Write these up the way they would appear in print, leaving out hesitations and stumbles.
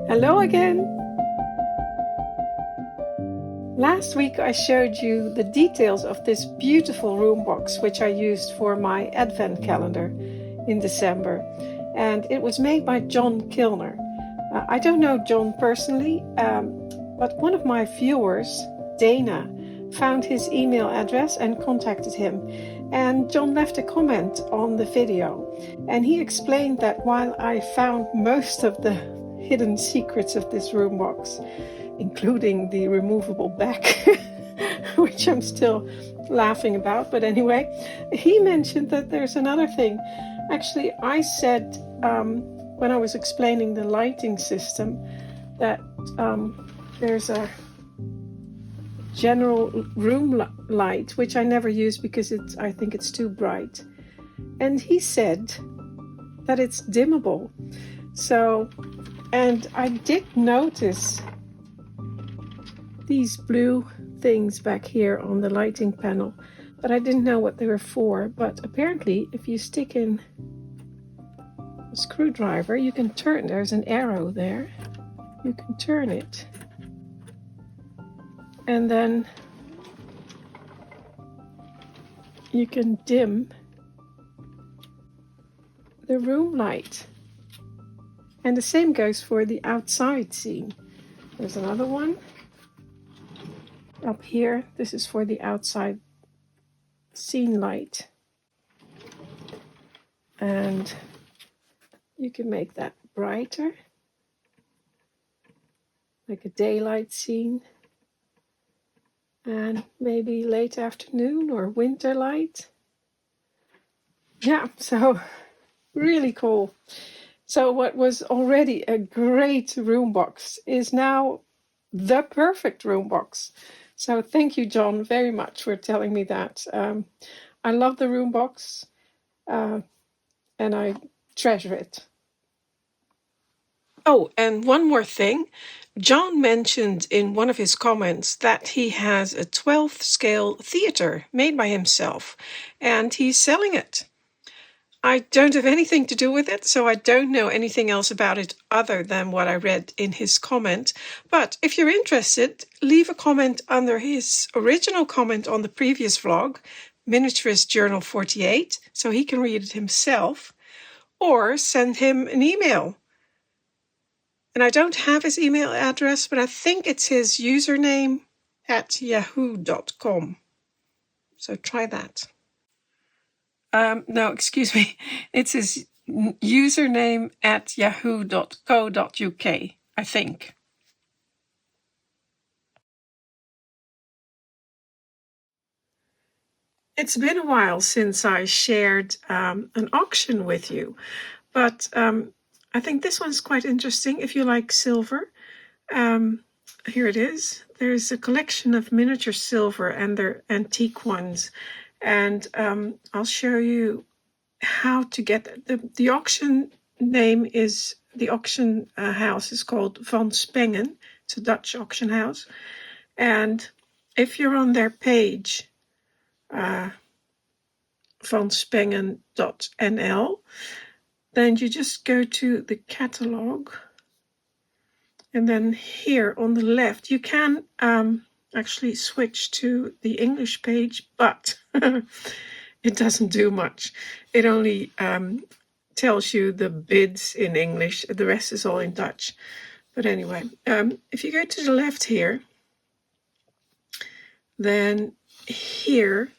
Hello again! Last week I showed you the details of this beautiful room box which I used for my advent calendar in December, and it was made by John Kilner. I don't know John personally, but one of my viewers, Dana, found his email address and contacted him, and John left a comment on the video, and he explained that while I found most of the hidden secrets of this room box, including the removable back, which I'm still laughing about, but anyway, he mentioned that there's another thing. Actually, I said when I was explaining the lighting system that there's a general room light which I never use because I think it's too bright, and he said that it's dimmable. So, and I did notice these blue things back here on the lighting panel, but I didn't know what they were for. But apparently if you stick in a screwdriver, you can turn, there's an arrow there, you can turn it, and then you can dim the room light. And the same goes for the outside scene. There's another one up here. This is for the outside scene light. And you can make that brighter, like a daylight scene. And maybe late afternoon or winter light. Yeah, so really cool. So what was already a great room box is now the perfect room box. So thank you, John, very much for telling me that. I love the room box and I treasure it. Oh, and one more thing. John mentioned in one of his comments that he has a 12th scale theater made by himself and he's selling it. I don't have anything to do with it, so I don't know anything else about it other than what I read in his comment. But if you're interested, leave a comment under his original comment on the previous vlog, Miniaturist Journal 48, so he can read it himself, or send him an email. And I don't have his email address, but I think it's his username at yahoo.com. So try that. No, excuse me. It's his username at yahoo.co.uk, I think. It's been a while since I shared an auction with you, but I think this one's quite interesting if you like silver. Here it is. There's a collection of miniature silver and their antique ones. And I'll show you how to get the auction name is, the auction house is called Van Spengen. It's a Dutch auction house. And if you're on their page, vanspengen.nl, then you just go to the catalogue. And then here on the left, you can actually switch to the English page, but it doesn't do much. It only tells you the bids in English. The rest is all in Dutch. But anyway, if you go to the left here, then here,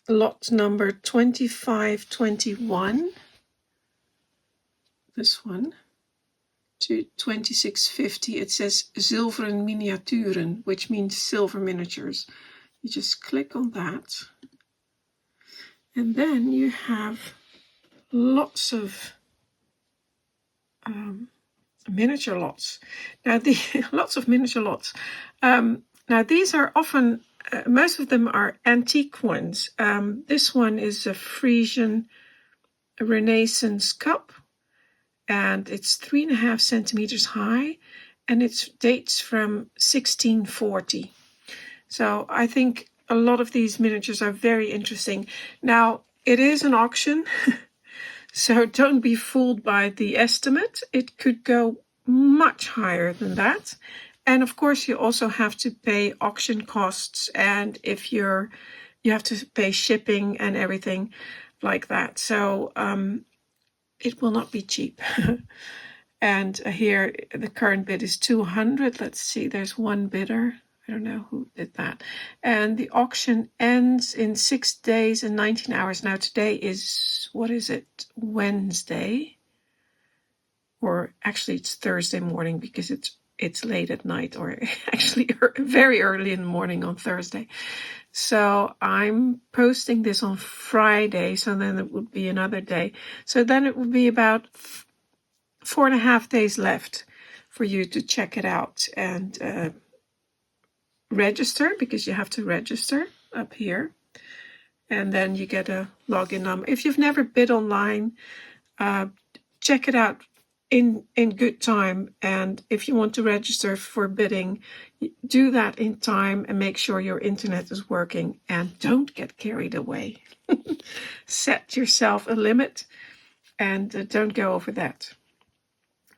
lot number 2521, this one, to 2650, it says Zilveren Miniaturen, which means silver miniatures. You just click on that. And then you have lots of miniature lots. Now, lots of miniature lots. Now, these are often, most of them are antique ones. This one is a Frisian Renaissance cup, and it's 3.5 centimeters high, and it dates from 1640. So I think a lot of these miniatures are very interesting. Now, it is an auction, so don't be fooled by the estimate. It could go much higher than that. And of course, you also have to pay auction costs, and if you have to pay shipping and everything like that. So it will not be cheap. And here the current bid is 200. Let's see, there's one bidder. I don't know who did that. And the auction ends in 6 days and 19 hours. Now today is, what is it, Wednesday? Or actually it's Thursday morning, because it's late at night, or actually very early in the morning on Thursday. So I'm posting this on Friday, so then it would be another day. So then it would be about 4.5 days left for you to check it out and register, because you have to register up here. And then you get a login number. If you've never bid online, check it out in good time. And if you want to register for bidding, do that in time and make sure your internet is working, and don't get carried away. Set yourself a limit and don't go over that,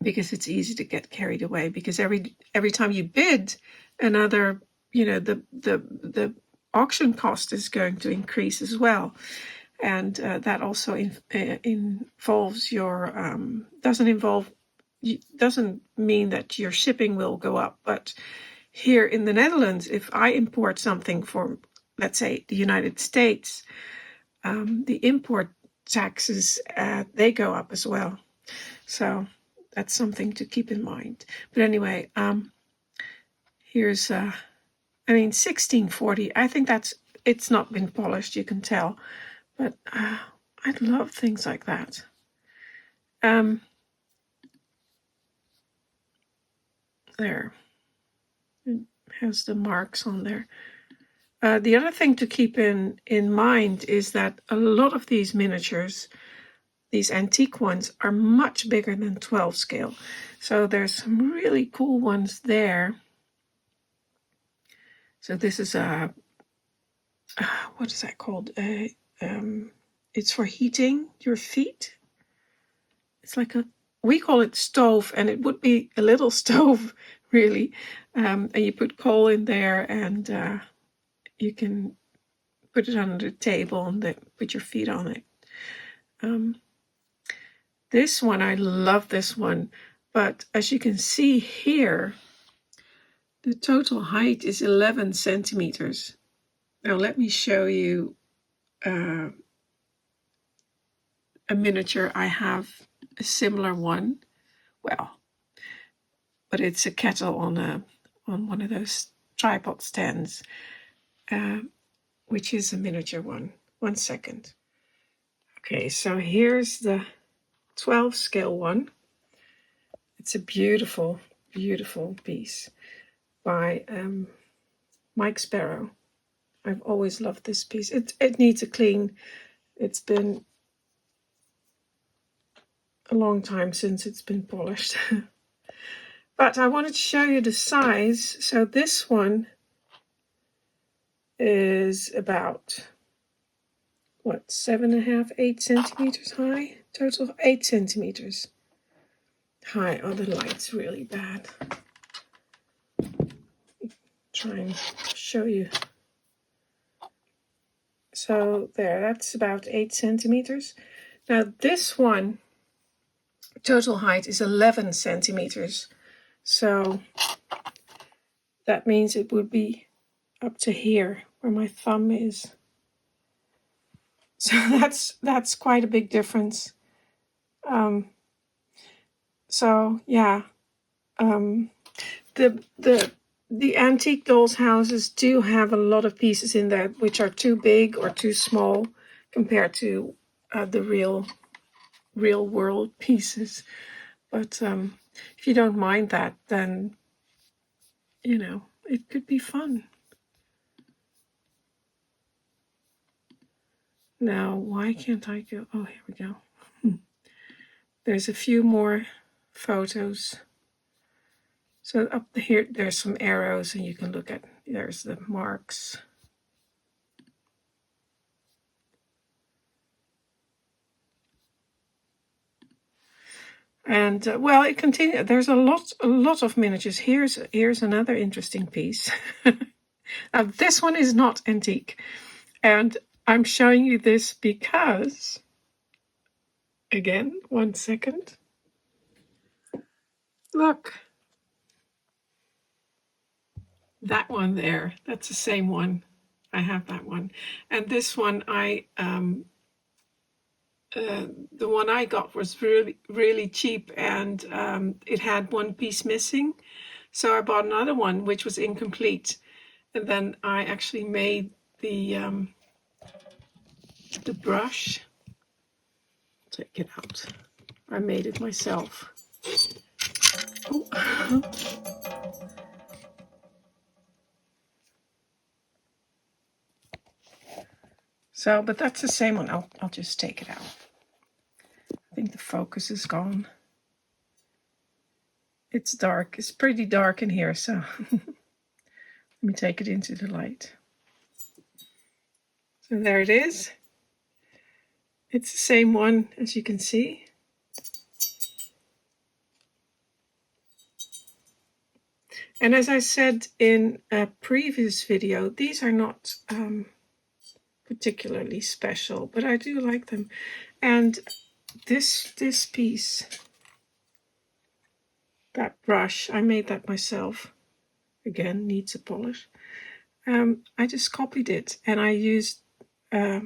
because it's easy to get carried away, because every time you bid, another, the auction cost is going to increase as well. And that also involves your, doesn't mean that your shipping will go up. But here in the Netherlands, if I import something from, let's say, the United States, the import taxes, they go up as well. So that's something to keep in mind. But anyway, here's, 1640. I think it's not been polished, you can tell. But I love things like that. There. It has the marks on there. The other thing to keep in mind is that a lot of these miniatures, these antique ones, are much bigger than 12 scale. So there's some really cool ones there. So this is a, what is that called? It's for heating your feet. It's like we call it stove, and it would be a little stove, really. And you put coal in there, and you can put it under the table and then put your feet on it. This one, I love this one. But as you can see here, the total height is 11 centimeters. Now let me show you a miniature. I have a similar one. Well, but it's a kettle on one of those tripod stands, which is a miniature one. 1 second. Okay, so here's the 12 scale one. It's a beautiful, beautiful piece by Mike Sparrow. I've always loved this piece. It needs a clean. It's been a long time since it's been polished. But I wanted to show you the size. So this one is about, 7.5, 8 centimeters high? Total of 8 centimeters high. Oh, the light's really bad. Try and show you. So there, that's about 8 centimeters. Now this one, total height is 11 centimeters. So that means it would be up to here where my thumb is. So that's quite a big difference. So yeah, the antique dolls houses do have a lot of pieces in there which are too big or too small compared to the real world pieces. But if you don't mind that, then it could be fun. Now, why can't I go? Oh, here we go. There's a few more photos. So up here, there's some arrows, and you can look at, there's the marks. And well, it continues. There's a lot of miniatures. Here's another interesting piece. Now, this one is not antique, and I'm showing you this because, again, 1 second. Look, that one there. That's the same one. I have that one, and this one the one I got was really cheap, and it had one piece missing. So I bought another one, which was incomplete. And then I actually made the brush. Take it out. I made it myself. Oh. So, but that's the same one. I'll just take it out. I think the focus is gone. It's dark. It's pretty dark in here, so let me take it into the light. So there it is. It's the same one, as you can see. And as I said in a previous video, these are not particularly special, but I do like them. And this piece, that brush, I made that myself. Again, needs a polish. I just copied it, and I used a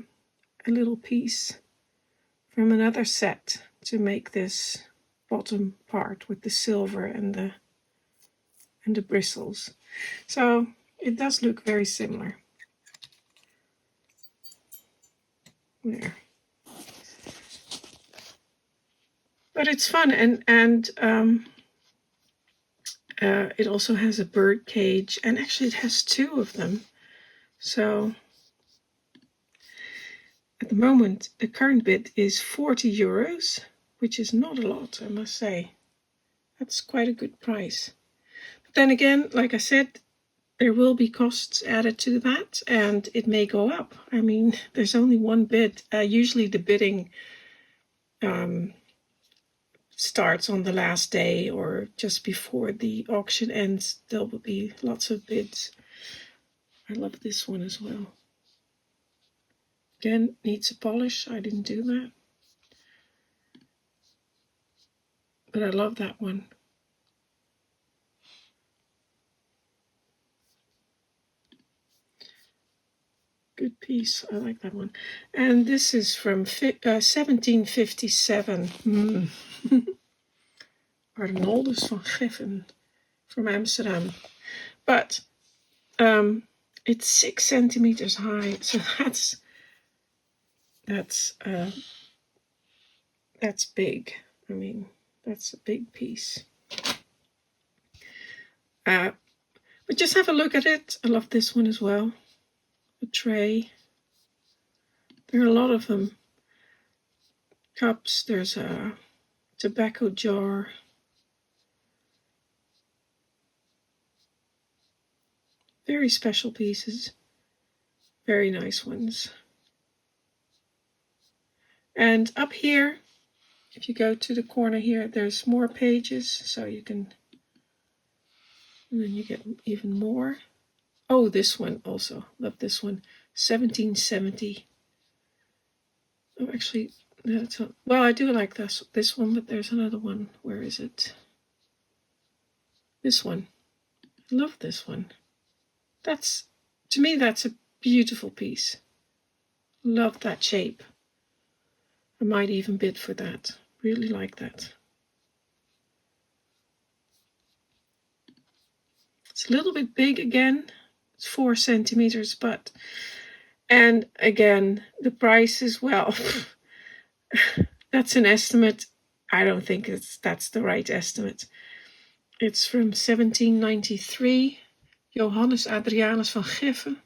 little piece from another set to make this bottom part with the silver and the bristles. So it does look very similar. There. But it's fun, and it also has a bird cage, and actually it has two of them. So at the moment, the current bid is 40 euros, which is not a lot, I must say. That's quite a good price. But then again, like I said, there will be costs added to that, and it may go up. I mean, there's only one bid. Usually the bidding starts on the last day or just before the auction ends. There will be lots of bids. I love this one as well. Again, needs a polish. I didn't do that. But I love that one. Good piece. I like that one. And this is from 1757. Arnoldus van Giffen from Amsterdam. But it's 6 centimeters high. So that's big. I mean, that's a big piece. But just have a look at it. I love this one as well. A tray. There are a lot of them. Cups. There's a tobacco jar. Very special pieces. Very nice ones. And up here, if you go to the corner here, there's more pages, so you can, and then you get even more. Oh, this one also. Love this one. 1770. Oh, actually, that's not, well, I do like this one, but there's another one. Where is it? This one. I love this one. To me, that's a beautiful piece. Love that shape. I might even bid for that. Really like that. It's a little bit big again. It's 4 centimeters, but, and again, the price is, well, that's an estimate. I don't think that's the right estimate. It's from 1793. Johannes Adrianus van Giffen,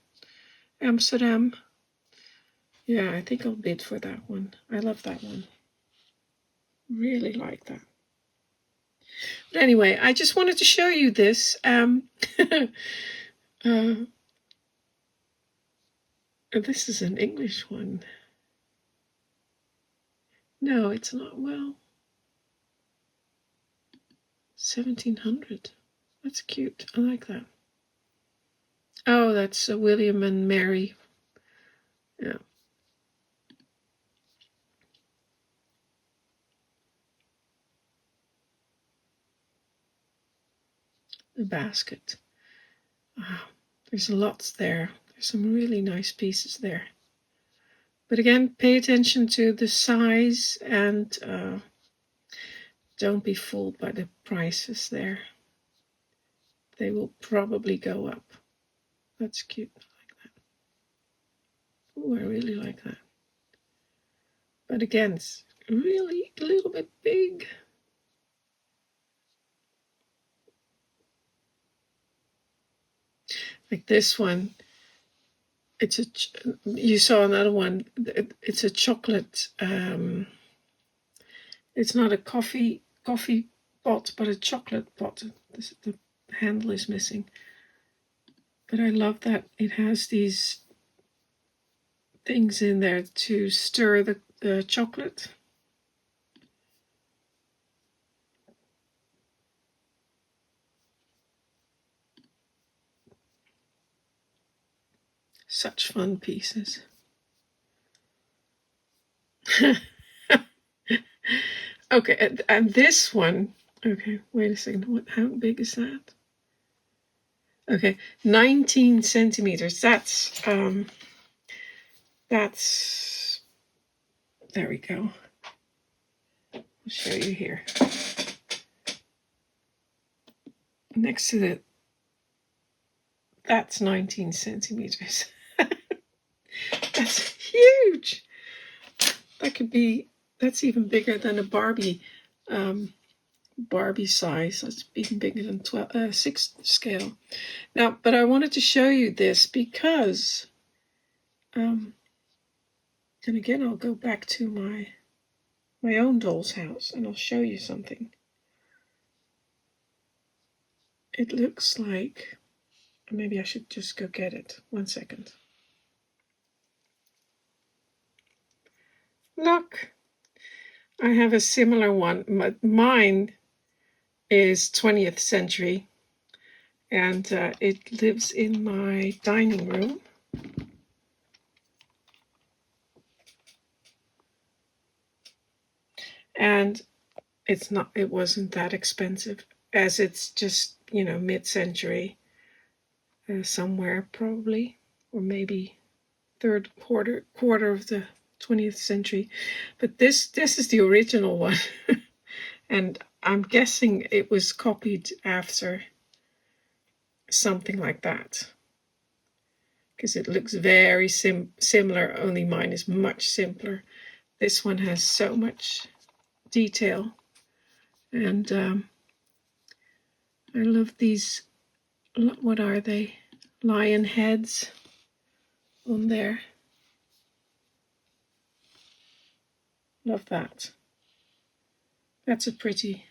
Amsterdam. Yeah, I think I'll bid for that one. I love that one. Really like that. But anyway, I just wanted to show you this. This is an English one. No, it's not. Well, 1700. That's cute. I like that. Oh, that's William and Mary. Yeah. The basket. Wow. There's lots there. There's some really nice pieces there. But again, pay attention to the size and don't be fooled by the prices there. They will probably go up. That's cute. I like that. Oh, I really like that. But again, it's really a little bit big. Like this one, you saw another one. It's a chocolate. It's not a coffee pot, but a chocolate pot. The handle is missing. But I love that it has these things in there to stir the chocolate. Such fun pieces. Okay, and this one, okay, wait a second, how big is that? Okay, 19 centimeters. That's, there we go. I'll show you here. Next to it, that's 19 centimeters. That's huge. That's even bigger than a Barbie size. That's even bigger than 6 scale. Now, but I wanted to show you this because, and again, I'll go back to my own doll's house and I'll show you something. It looks like, maybe I should just go get it. 1 second. Look, I have a similar one. Mine is 20th century and it lives in my dining room. And it wasn't that expensive, as it's just, mid-century, somewhere probably, or maybe third quarter of the 20th century. But this is the original one. And I'm guessing it was copied after something like that, because it looks very similar, only mine is much simpler. This one has so much detail, and I love these. What are they? Lion heads on there. Love that. That's a pretty,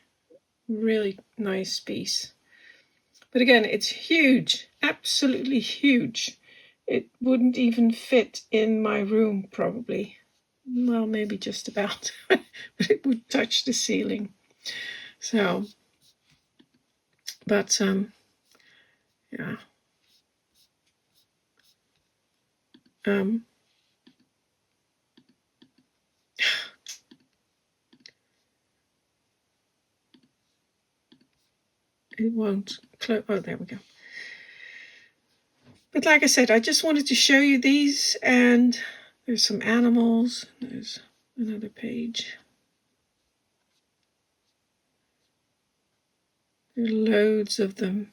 really nice piece. But again, it's huge, absolutely huge. It wouldn't even fit in my room probably. Well, maybe just about, but it would touch the ceiling. So, but yeah. It won't close. Oh, there we go. But like I said, I just wanted to show you these, and there's some animals. There's another page. There are loads of them.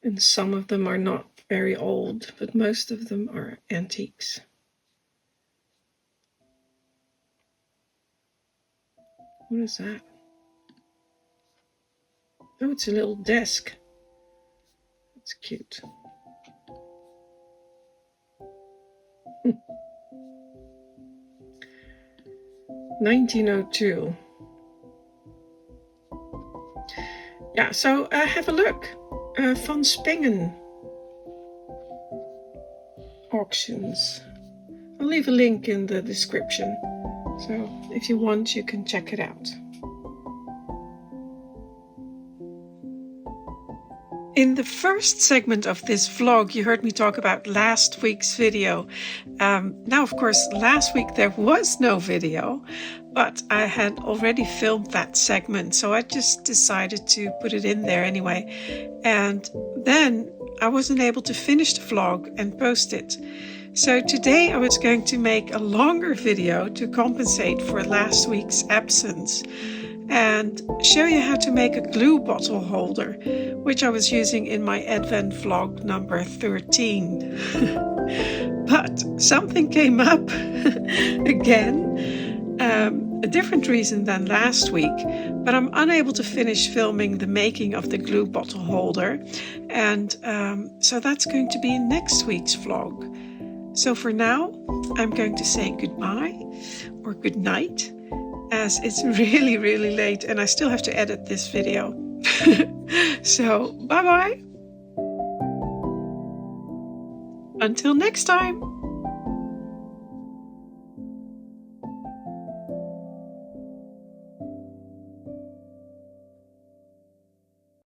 And some of them are not very old, but most of them are antiques. What is that? Oh, it's a little desk. That's cute. (1902). Yeah, so have a look. Van Spingen auctions. I'll leave a link in the description. So if you want, you can check it out. In the first segment of this vlog, you heard me talk about last week's video. Now, of course, last week there was no video, but I had already filmed that segment, so I just decided to put it in there anyway. And then I wasn't able to finish the vlog and post it. So today I was going to make a longer video to compensate for last week's absence and show you how to make a glue bottle holder, which I was using in my Advent vlog number 13. But something came up again, a different reason than last week, but I'm unable to finish filming the making of the glue bottle holder, and so that's going to be in next week's vlog. So for now, I'm going to say goodbye or good night, as it's really, really late and I still have to edit this video. So, bye-bye. Until next time.